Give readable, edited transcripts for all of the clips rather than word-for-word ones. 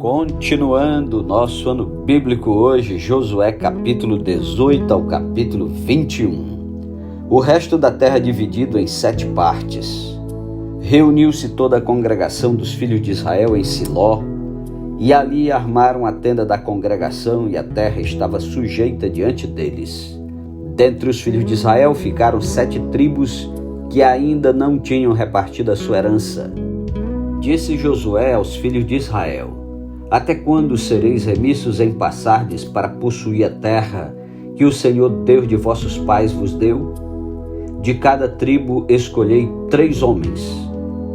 Continuando nosso ano bíblico hoje, Josué capítulo 18 ao capítulo 21. O resto da terra dividido em 7 partes. Reuniu-se toda a congregação dos filhos de Israel em Siló, e ali armaram a tenda da congregação, e a terra estava sujeita diante deles. Dentre os filhos de Israel ficaram 7 tribos que ainda não tinham repartido a sua herança. Disse Josué aos filhos de Israel: até quando sereis remissos em passardes para possuir a terra que o Senhor Deus de vossos pais vos deu? De cada tribo escolhei 3 homens,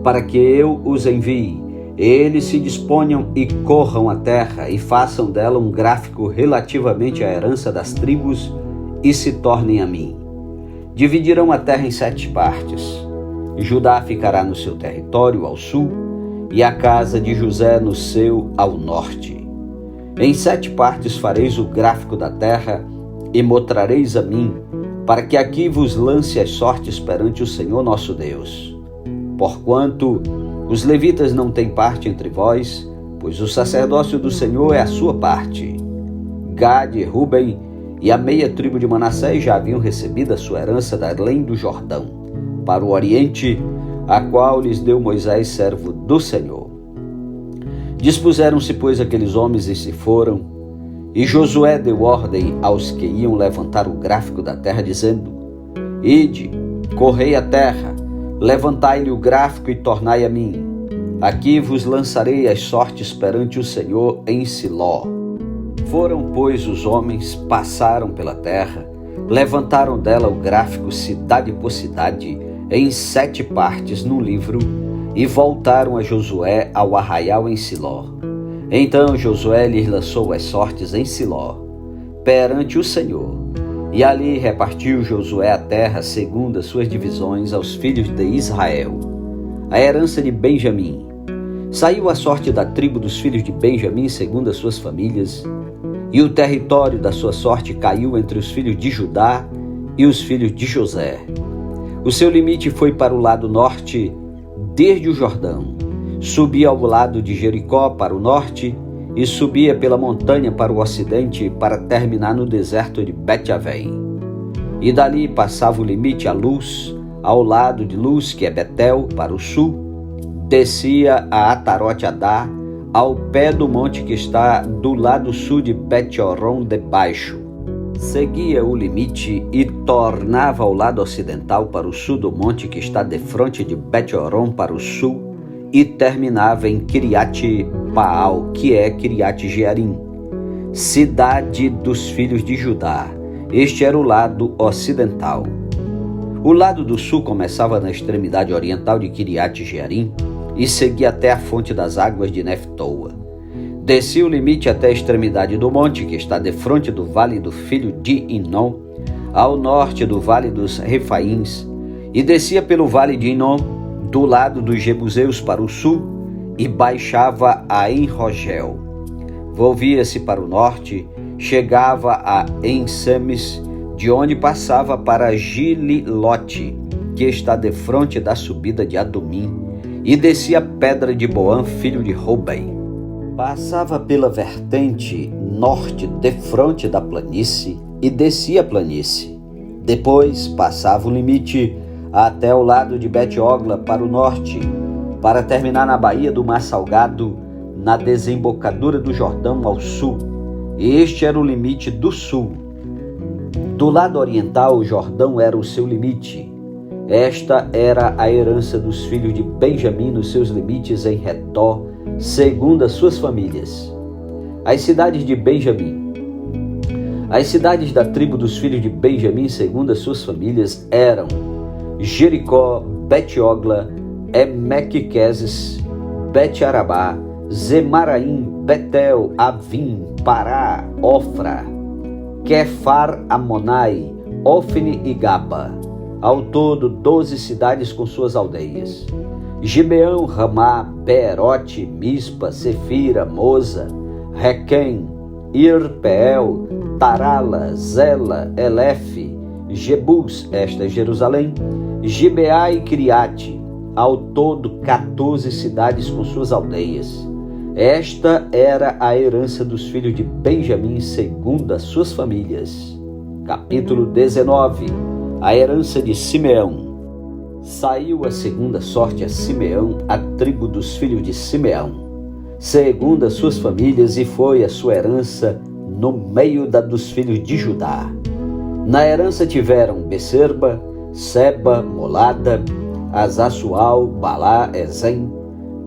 para que eu os envie. Eles se disponham e corram a terra e façam dela um gráfico relativamente à herança das tribos e se tornem a mim. Dividirão a terra em 7 partes. Judá ficará no seu território ao sul, e a casa de José no seu ao norte. Em 7 partes fareis o gráfico da terra e mostrareis a mim, para que aqui vos lance as sortes perante o Senhor nosso Deus. Porquanto os levitas não têm parte entre vós, pois o sacerdócio do Senhor é a sua parte. Gade, Ruben e a meia tribo de Manassés já haviam recebido a sua herança da além do Jordão, para o oriente, a qual lhes deu Moisés, servo do Senhor. Dispuseram-se, pois, aqueles homens e se foram, e Josué deu ordem aos que iam levantar o gráfico da terra, dizendo: ide, correi a terra, levantai-lhe o gráfico e tornai a mim. Aqui vos lançarei as sortes perante o Senhor em Siló. Foram, pois, os homens, passaram pela terra, levantaram dela o gráfico cidade por cidade, em 7 partes no livro, e voltaram a Josué ao arraial em Siló. Então Josué lhes lançou as sortes em Siló, perante o Senhor, e ali repartiu Josué a terra segundo as suas divisões aos filhos de Israel. A herança de Benjamim. Saiu a sorte da tribo dos filhos de Benjamim segundo as suas famílias, e o território da sua sorte caiu entre os filhos de Judá e os filhos de José. O seu limite foi para o lado norte, desde o Jordão. Subia ao lado de Jericó para o norte e subia pela montanha para o ocidente para terminar no deserto de Bet-Avém. E dali passava o limite a Luz, ao lado de Luz, que é Betel, para o sul. Descia a Atarote-Adá, ao pé do monte que está do lado sul de Bet-Horon de baixo. Seguia o limite e tornava ao lado ocidental para o sul do monte que está defronte de Bet-Horon para o sul e terminava em Kiriat-Baal, que é Kiriat-Jearim, cidade dos filhos de Judá. Este era o lado ocidental. O lado do sul começava na extremidade oriental de Kiriat-Jearim e seguia até a fonte das águas de Neftoa. Descia o limite até a extremidade do monte, que está defronte do vale do filho de Inom, ao norte do vale dos Refaíns, e descia pelo vale de Inom, do lado dos Jebuseus para o sul, e baixava a Enrogel. Volvia-se para o norte, chegava a Ensemes, de onde passava para Gililote, que está defronte da subida de Adumim, e descia a pedra de Boã, filho de Ruben. Passava pela vertente norte defronte da planície e descia a planície. Depois passava o limite até o lado de Bet-Ogla para o norte, para terminar na baía do Mar Salgado, na desembocadura do Jordão ao sul. Este era o limite do sul. Do lado oriental, o Jordão era o seu limite. Esta era a herança dos filhos de Benjamim nos seus limites em redor, segundo as suas famílias. As cidades de Benjamim. As cidades da tribo dos filhos de Benjamim, segundo as suas famílias, eram Jericó, Bet-Ogla, Emeque-Queses, Bet-Arabá, Zemaraim, Betel, Avim, Pará, Ofra, Quefar-Amonai, Ofne e Gaba. Ao todo 12 cidades com suas aldeias. Gibeão, Ramá, Beerote, Mispa, Sefira, Moza, Requém, Irpeel, Tarala, Zela, Elefe, Jebus, esta é Jerusalém, Gibeá e Criate, ao todo 14 cidades com suas aldeias. Esta era a herança dos filhos de Benjamim segundo as suas famílias. Capítulo 19. A herança de Simeão. Saiu a segunda sorte a Simeão, a tribo dos filhos de Simeão, segundo as suas famílias, e foi a sua herança no meio da dos filhos de Judá. Na herança tiveram Becerba, Seba, Molada, Azassual, Balá, Ezem,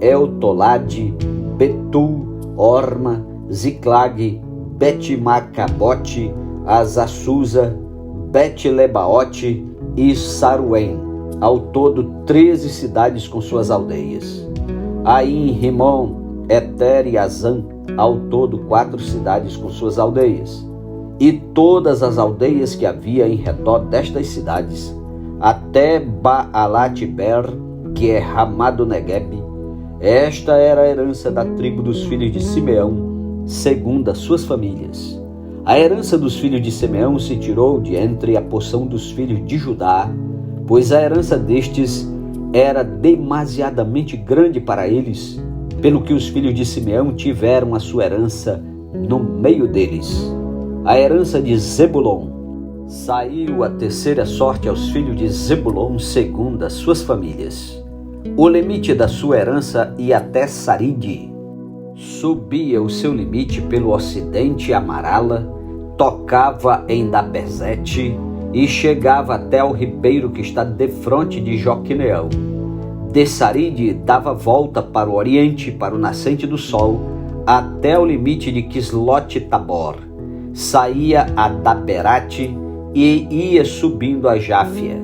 Eltolade, Betul, Orma, Ziclag, Bet-Macabote, Azassusa, Bet-Lebaote e Saruém, ao todo 13 cidades com suas aldeias. Ain, Rimon, Eter e Azã, ao todo 4 cidades com suas aldeias. E todas as aldeias que havia em redor destas cidades, até Baalat-ber, que é Ramá do Neguebe. Esta era a herança da tribo dos filhos de Simeão, segundo as suas famílias. A herança dos filhos de Simeão se tirou de entre a porção dos filhos de Judá, pois a herança destes era demasiadamente grande para eles, pelo que os filhos de Simeão tiveram a sua herança no meio deles. A herança de Zebulon. Saiu a terceira sorte aos filhos de Zebulon segundo as suas famílias. O limite da sua herança ia até Saride. Subia o seu limite pelo ocidente a Marala, tocava em Dabezete e chegava até o ribeiro que está defronte de Joquineão. De Saride dava volta para o oriente, para o nascente do sol, até o limite de Quislote-Tabor. Saía a Daberate e ia subindo a Jáfia.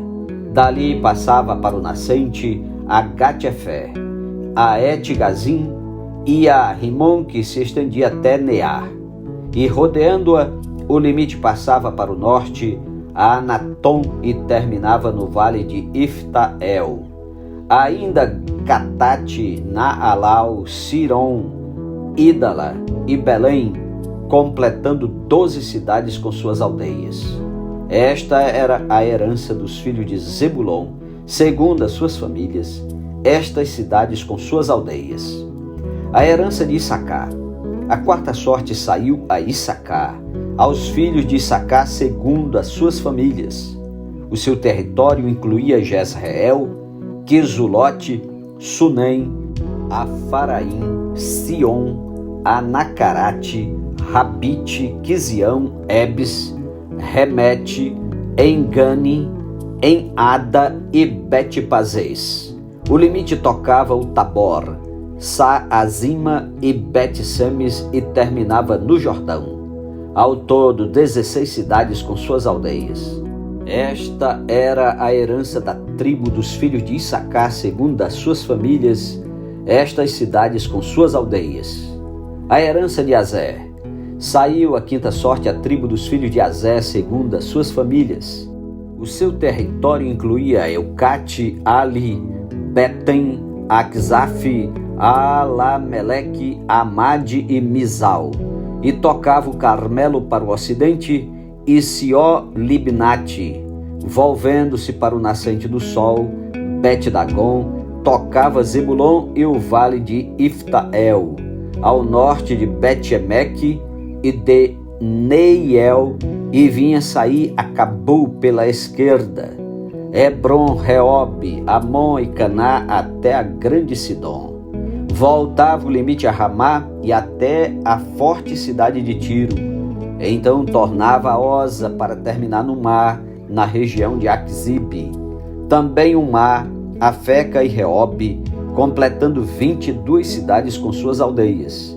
Dali passava para o nascente a Gat-Efer, a Et-Gazim e a Rimon, que se estendia até Near. E rodeando-a, o limite passava para o norte a Anatom e terminava no vale de Iftael. Ainda Catate, Naalau, Siron, Ídala e Belém, completando 12 cidades com suas aldeias. Esta era a herança dos filhos de Zebulon, segundo as suas famílias, estas cidades com suas aldeias. A herança de Issacar. A quarta sorte saiu a Issacar, aos filhos de Issacar segundo as suas famílias. O seu território incluía Jezreel, Quezulote, Sunem, Afaraim, Sion, Anacarate, Rabite, Quizião, Ebes, Remete, Engane, Enada e Bet-Pazez. O limite tocava o Tabor, Saazima e Bet-Semes e terminava no Jordão. Ao todo 16 cidades com suas aldeias. Esta era a herança da tribo dos filhos de Issacar segundo as suas famílias, estas cidades com suas aldeias. A herança de Azer. Saiu a quinta sorte a tribo dos filhos de Azer segundo as suas famílias. O seu território incluía Eucate, Ali, Betem, Akzaf, Alameleque, Amade e Mizal. E tocava o Carmelo para o ocidente e Sió-Libnate, volvendo-se para o nascente do sol, Bet-Dagon, tocava Zebulon e o vale de Iftael, ao norte de Bet-Emeque e de Neiel, e vinha sair a Cabul pela esquerda, Hebron, Reob, Amon e Caná até a grande Sidom. Voltava o limite a Ramá e até a forte cidade de Tiro. Então tornava a Oza para terminar no mar, na região de Aquzibe. Também o mar, Afeca e Reob, completando 22 cidades com suas aldeias.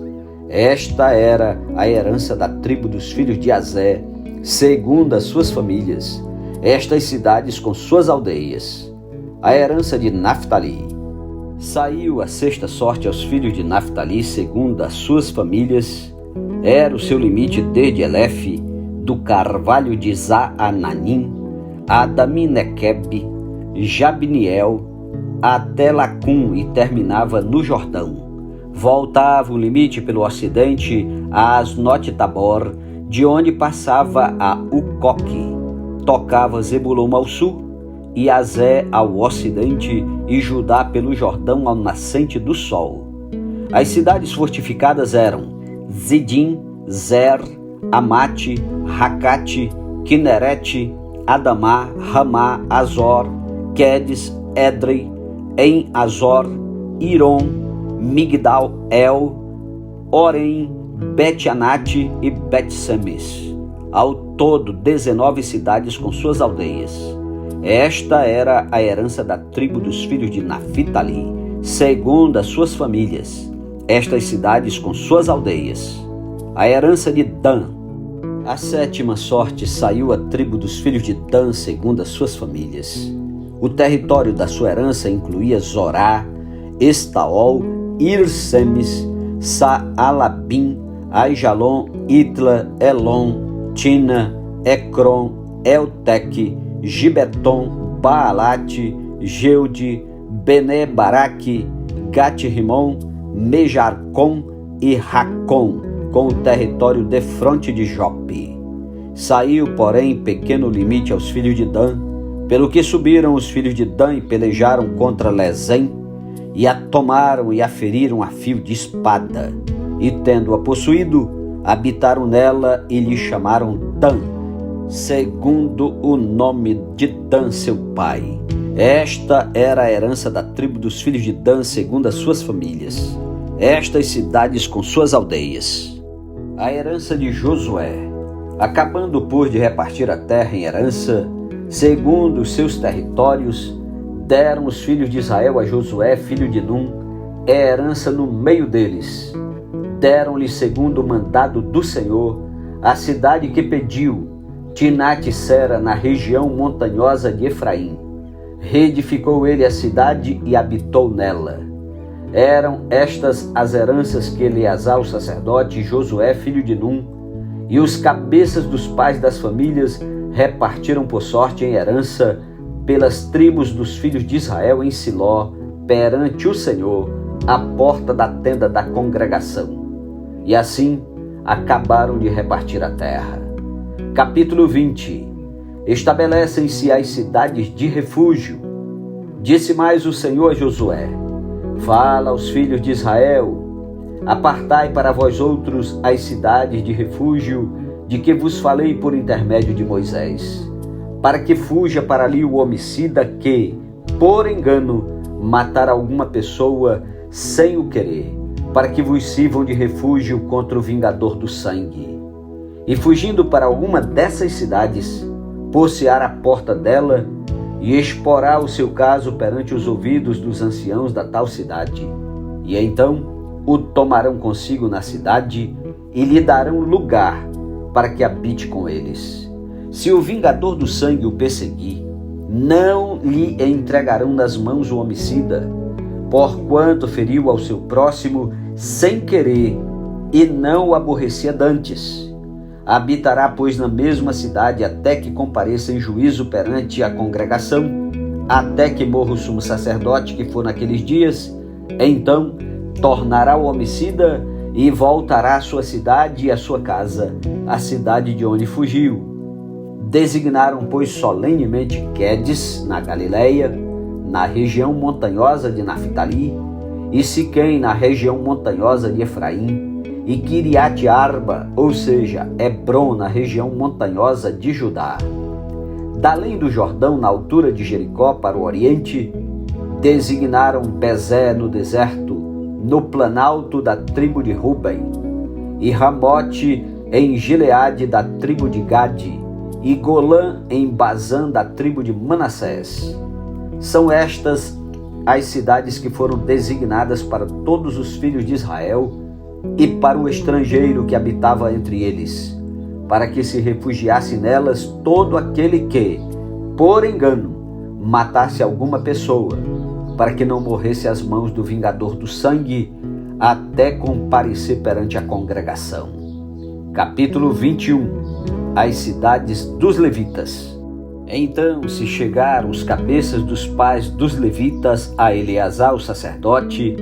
Esta era a herança da tribo dos filhos de Azer, segundo as suas famílias, estas cidades com suas aldeias. A herança de Naftali. Saiu a sexta sorte aos filhos de Naftali, segundo as suas famílias. Era o seu limite desde Elefe, do carvalho de Zaananim, a Adaminequeb, Jabniel, até Lacum e terminava no Jordão. Voltava o limite pelo ocidente a Asnote-Tabor, de onde passava a Ucoque. Tocava Zebulon ao sul e Azé ao ocidente e Judá pelo Jordão ao nascente do sol. As cidades fortificadas eram Zidim, Zer, Amate, Racate, Quinerete, Adamá, Ramá, Azor, Quedes, Edrei, em Azor, Irom, Migdal, El, Orem, Bet-Anate e Bet-Semes. Ao todo, 19 cidades com suas aldeias. Esta era a herança da tribo dos filhos de Naphtali, segundo as suas famílias. Estas cidades com suas aldeias. A herança de Dan. A 7ª sorte saiu a tribo dos filhos de Dan, segundo as suas famílias. O território da sua herança incluía Zorá, Estaol, Irsemes, Saalabim, Aijalon, Itla, Elon, Tina, Ecrom, Elteque, Gibeton, Baalate, Geude, Bene-Baraque, Gat-Rimon, Mejarcom e Racom, com o território defronte de Jope. Saiu, porém, pequeno limite aos filhos de Dan, pelo que subiram os filhos de Dan e pelejaram contra Lezém, e a tomaram e a feriram a fio de espada, e tendo-a possuído, habitaram nela e lhe chamaram Dan, segundo o nome de Dan, seu pai. Esta era a herança da tribo dos filhos de Dan, segundo as suas famílias. Estas cidades com suas aldeias. A herança de Josué. Acabando, pois, de repartir a terra em herança, segundo os seus territórios, deram os filhos de Israel a Josué, filho de Num, herança no meio deles. Deram-lhe, segundo o mandado do Senhor, a cidade que pediu, Tinate-Sera, na região montanhosa de Efraim. Reedificou ele a cidade e habitou nela. Eram estas as heranças que Eleazar, o sacerdote, e Josué, filho de Num, e os cabeças dos pais das famílias repartiram por sorte em herança pelas tribos dos filhos de Israel em Siló, perante o Senhor, à porta da tenda da congregação. E assim acabaram de repartir a terra. Capítulo 20. Estabelecem-se as cidades de refúgio. Disse mais o Senhor a Josué: fala aos filhos de Israel: apartai para vós outros as cidades de refúgio de que vos falei por intermédio de Moisés, para que fuja para ali o homicida que, por engano, matar alguma pessoa sem o querer, para que vos sirvam de refúgio contra o vingador do sangue. E fugindo para alguma dessas cidades, possear a porta dela e exporá o seu caso perante os ouvidos dos anciãos da tal cidade. E então o tomarão consigo na cidade e lhe darão lugar para que habite com eles. Se o vingador do sangue o perseguir, não lhe entregarão nas mãos o homicida, porquanto feriu ao seu próximo sem querer e não o aborrecia dantes. Habitará, pois, na mesma cidade até que compareça em juízo perante a congregação, até que morra o sumo sacerdote que for naqueles dias. Então tornará o homicida e voltará à sua cidade e à sua casa, a cidade de onde fugiu. Designaram, pois, solenemente Quedes, na Galileia, na região montanhosa de Naphtali, e Siquém, na região montanhosa de Efraim, e Quiriate-Arba, ou seja, Hebron, na região montanhosa de Judá. Da além do Jordão, na altura de Jericó, para o oriente, designaram Bezé, no deserto, no planalto da tribo de Ruben, e Ramote, em Gileade, da tribo de Gade, e Golã, em Bazã, da tribo de Manassés. São estas as cidades que foram designadas para todos os filhos de Israel e para o estrangeiro que habitava entre eles, para que se refugiasse nelas todo aquele que, por engano, matasse alguma pessoa, para que não morresse às mãos do vingador do sangue, até comparecer perante a congregação. Capítulo 21. As cidades dos levitas. Então se chegaram os cabeças dos pais dos levitas a Eleazar, o sacerdote,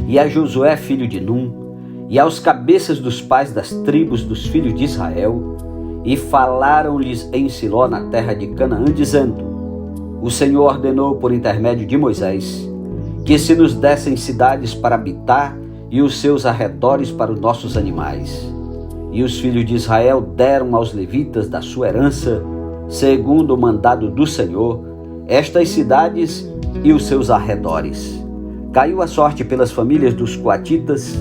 e a Josué, filho de Num, e aos cabeças dos pais das tribos dos filhos de Israel, e falaram-lhes em Siló, na terra de Canaã, dizendo: o Senhor ordenou por intermédio de Moisés que se nos dessem cidades para habitar e os seus arredores para os nossos animais. E os filhos de Israel deram aos levitas da sua herança, segundo o mandado do Senhor, estas cidades e os seus arredores. Caiu a sorte pelas famílias dos coatitas.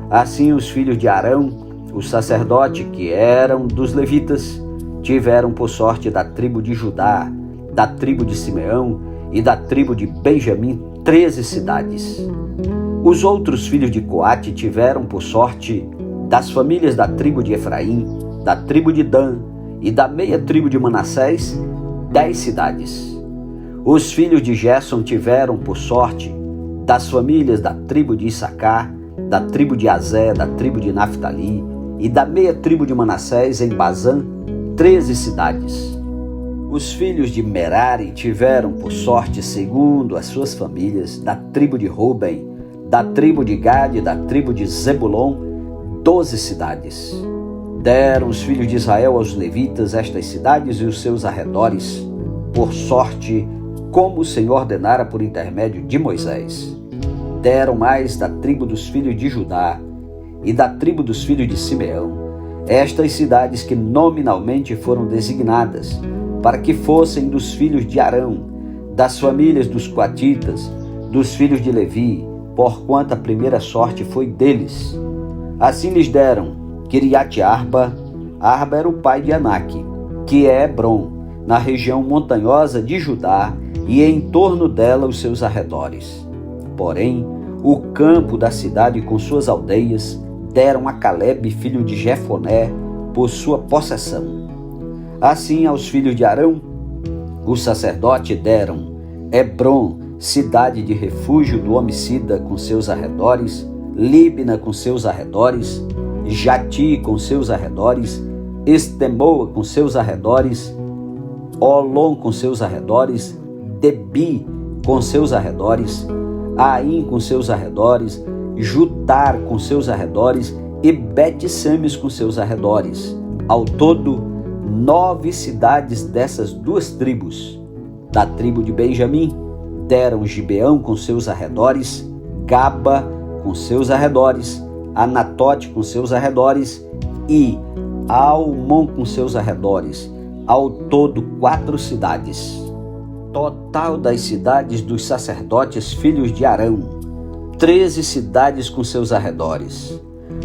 Assim os filhos de Arão, o sacerdote, que eram dos levitas, tiveram por sorte da tribo de Judá, da tribo de Simeão e da tribo de Benjamim 13 cidades. Os outros filhos de Coate tiveram por sorte das famílias da tribo de Efraim, da tribo de Dan e da meia tribo de Manassés 10 cidades. Os filhos de Gerson tiveram por sorte das famílias da tribo de Issacar, da tribo de Azé, da tribo de Naftali e da meia tribo de Manassés em Bazã 13 cidades. Os filhos de Merari tiveram por sorte, segundo as suas famílias, da tribo de Ruben, da tribo de Gade e da tribo de Zebulon 12 cidades. Deram os filhos de Israel aos levitas estas cidades e os seus arredores, por sorte, como o Senhor ordenara por intermédio de Moisés. Deram mais da tribo dos filhos de Judá e da tribo dos filhos de Simeão estas cidades que nominalmente foram designadas para que fossem dos filhos de Arão, das famílias dos coatitas, dos filhos de Levi, porquanto a primeira sorte foi deles. Assim lhes deram Quiriate-Arba. Arba era o pai de Anak, que é Hebron, na região montanhosa de Judá e em torno dela os seus arredores. Porém, o campo da cidade com suas aldeias deram a Calebe, filho de Jefoné, por sua possessão. Assim aos filhos de Arão, o sacerdote, deram Hebron, cidade de refúgio do homicida com seus arredores, Líbna com seus arredores, Jati com seus arredores, Estemoa com seus arredores, Olom com seus arredores, Debi com seus arredores, Aim com seus arredores, Jutar com seus arredores e Bet-Semes com seus arredores. Ao todo, 9 cidades dessas duas tribos. Da tribo de Benjamim, deram Gibeão com seus arredores, Gaba com seus arredores, Anatote com seus arredores e Almon com seus arredores. Ao todo, 4 cidades. Total das cidades dos sacerdotes filhos de Arão, 13 cidades com seus arredores.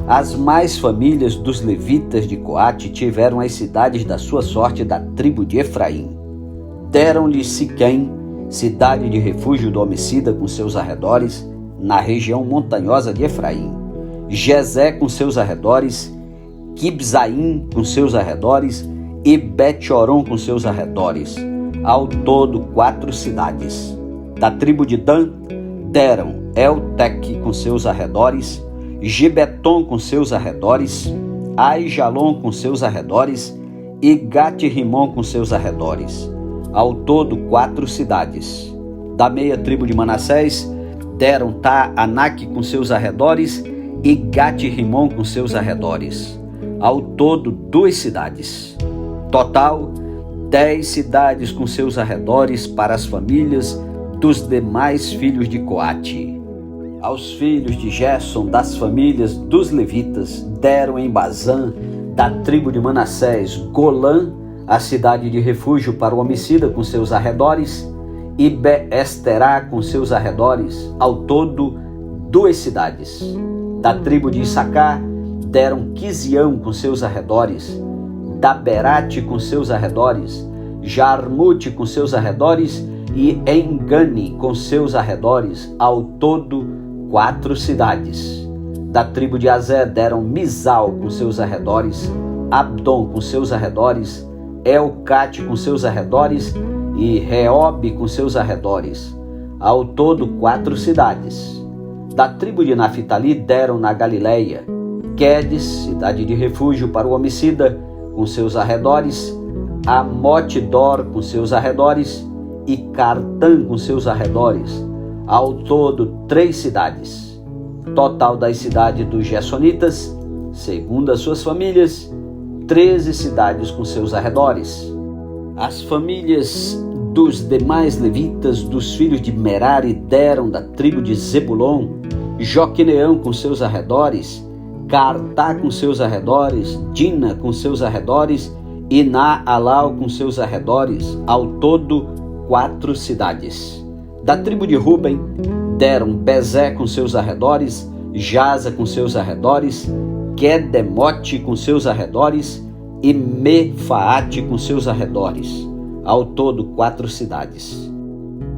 As mais famílias dos levitas de Coate tiveram as cidades da sua sorte da tribo de Efraim. Deram-lhe Siquém, cidade de refúgio do homicida com seus arredores, na região montanhosa de Efraim, Gezé com seus arredores, Quibzaim com seus arredores e Bet-Horon com seus arredores. Ao todo, 4 cidades. Da tribo de Dan, deram Elteque com seus arredores, Gibeton com seus arredores, Aijalon com seus arredores e Gat-Rimon com seus arredores. Ao todo, 4 cidades. Da meia tribo de Manassés, deram Anak com seus arredores e Gat-Rimon com seus arredores. Ao todo, 2 cidades. Total, 10 cidades com seus arredores para as famílias dos demais filhos de Coate. Aos filhos de Gerson, das famílias dos levitas, deram em Bazã, da tribo de Manassés, Golã, a cidade de refúgio para o homicida com seus arredores, e Beesterá com seus arredores. Ao todo, 2 cidades. Da tribo de Issacar, deram Quisião com seus arredores, Daberate com seus arredores, Jarmute com seus arredores e Engane com seus arredores. Ao todo, 4 cidades. Da tribo de Azé, deram Mizal com seus arredores, Abdon com seus arredores, Elcate com seus arredores e Reobe com seus arredores. Ao todo, 4 cidades. Da tribo de Naftali, deram na Galileia Quedes, cidade de refúgio para o homicida, com seus arredores, Amote-Dor com seus arredores e Cartã com seus arredores. Ao todo, 3 cidades. Total das cidades dos Gersonitas, segundo as suas famílias, 13 cidades com seus arredores. As famílias dos demais levitas, dos filhos de Merari, deram da tribo de Zebulon, Joquineão com seus arredores, Cartá com seus arredores, Dina com seus arredores e Naalau com seus arredores, ao todo 4 cidades. Da tribo de Ruben deram Bezé com seus arredores, Jaza com seus arredores, Quedemote com seus arredores e Mefaate com seus arredores, ao todo 4 cidades.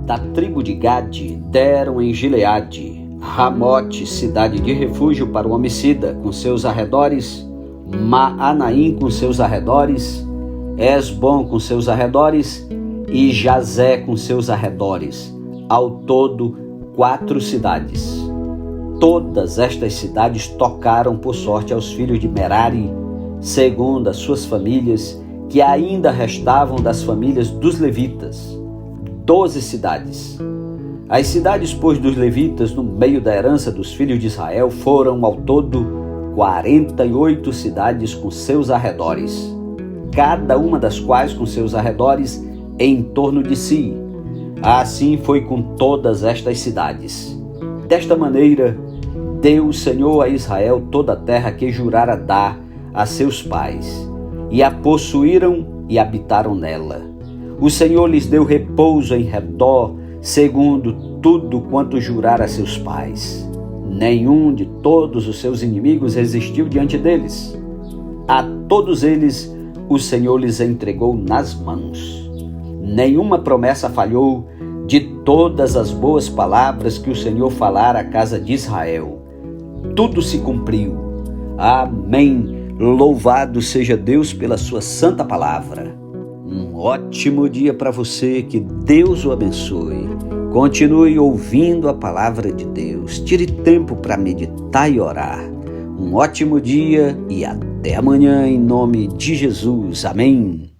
Da tribo de Gade deram em Gileade Ramote, cidade de refúgio para o homicida, com seus arredores, Maanaim com seus arredores, Esbom com seus arredores e Jazé com seus arredores, ao todo 4 cidades. Todas estas cidades tocaram por sorte aos filhos de Merari, segundo as suas famílias, que ainda restavam das famílias dos levitas, 12 cidades. As cidades, pois, dos levitas no meio da herança dos filhos de Israel foram ao todo 48 cidades com seus arredores, cada uma das quais com seus arredores em torno de si. Assim foi com todas estas cidades. Desta maneira, deu o Senhor a Israel toda a terra que jurara dar a seus pais, e a possuíram e habitaram nela. O Senhor lhes deu repouso em redor, segundo tudo quanto jurara a seus pais. Nenhum de todos os seus inimigos resistiu diante deles. A todos eles o Senhor lhes entregou nas mãos. Nenhuma promessa falhou de todas as boas palavras que o Senhor falara à casa de Israel. Tudo se cumpriu. Amém. Louvado seja Deus pela sua santa palavra. Um ótimo dia para você, que Deus o abençoe. Continue ouvindo a palavra de Deus. Tire tempo para meditar e orar. Um ótimo dia e até amanhã, em nome de Jesus. Amém.